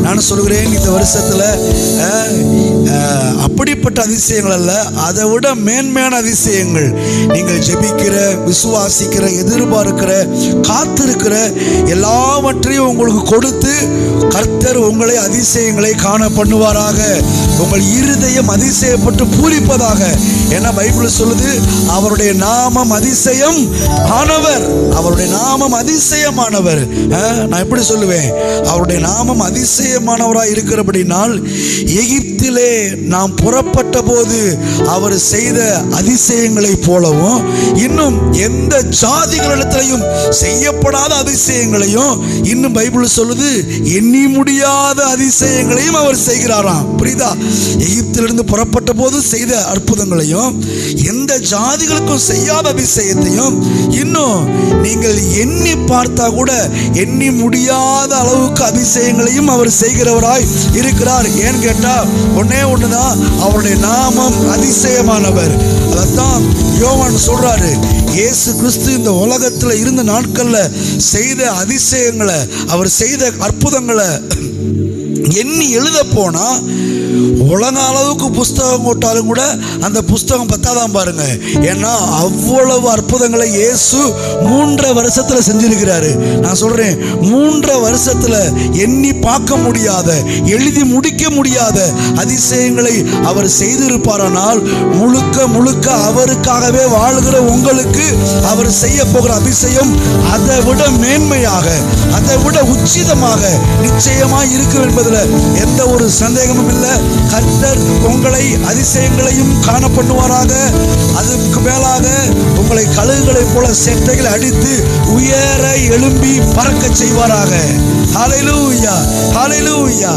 நான் சொல்கிறேன், இந்த வருஷத்துல அப்படிப்பட்ட அதிசயங்கள் அல்ல, அதை விட மேன்மையான அதிசயங்கள், நீங்கள் ஜெபிக்கிற, விசுவாசிக்கிற, எதிர்பார்க்கிற, காத்திருக்கிற எல்லாவற்றையும் உங்களுக்கு கொடுத்து கர்த்தர் உங்களை அதிசயங்களை காண பண்ணுவாராக. உங்கள் இருதயம் அதிசயப்பட்டு பூரிப்பதாக. ஏன்னா பைபிள் சொல்லுது, அவருடைய நாமம் அதிசயம் ஆனவர். அவருடைய நாமம் அதிசயமானவர். நான் எப்படி சொல்லுவேன்? அவருடைய நாமம் அதிசயமானவராக இருக்கிறபடினால், எகிப்திலே நாம் புறப்பட்ட போது அவர் செய்த அதிசயங்களை போலவும், இன்னும் எந்த ஜாதிகளிடத்திலையும் செய்யப்படாத அதிசயங்களையும், இன்னும் பைபிள் சொல்லுது எண்ணி முடியாத அதிசயங்களையும் அவர் செய்கிறாராம். புரியுதா? எகிப்திலிருந்து புறப்பட்ட போது செய்த அற்புதங்களையும், எந்த ஜாதிகளுக்கும் செய்யாத அதிசயத்தையும், இன்னும் நீங்கள் எண்ணி பார்த்தா கூட எண்ணி முடியாத அளவுக்கு அதிசயங்களையும் அவர் செய்கிறவராய் இருக்கிறார். ஏன்னு கேட்டா ஒன்னே ஒண்ணுதான், அவருடைய நாமம் அதிசயமானவர். அதான் யோவான் சொல்றாரு, இயேசு கிறிஸ்து இந்த உலகத்துல இருந்த நாட்கள்ல செய்த அதிசயங்களை, அவர் செய்த அற்புதங்களை எண்ணி எழுத போனா உலக அளவுக்கு புஸ்தகம் போட்டாலும் கூட அந்த புஸ்தகம் பத்தாதான் பாருங்க. ஏன்னா அவ்வளவு அற்புதங்களை இயேசு 3 வருஷத்துல செஞ்சிருக்கிறாரு. நான் சொல்றேன், 3 வருஷத்துல எண்ணி பார்க்க முடியாத, எழுதி முடிக்க முடியாத அதிசயங்களை அவர் செய்திருப்பாரானால், முழுக்க முழுக்க அவருக்காகவே வாழ்கிற உங்களுக்கு அவர் செய்ய போகிற அதிசயம் அதை விட மேன்மையாக, அதை விட உச்சிதமாக நிச்சயமாய் இருக்கும் என்பதில் எந்த ஒரு சந்தேகமும் இல்லை. கர்த்தர் உங்களை அதிசயங்களையும் காண பண்ணுவாராக. அதுக்கு மேலாக உங்களை கழுகுகளை போல செட்டைகள் அடித்து உயர எழும்பி பறக்க செய்வாராக. ஹல்லேலூயா, ஹல்லேலூயா.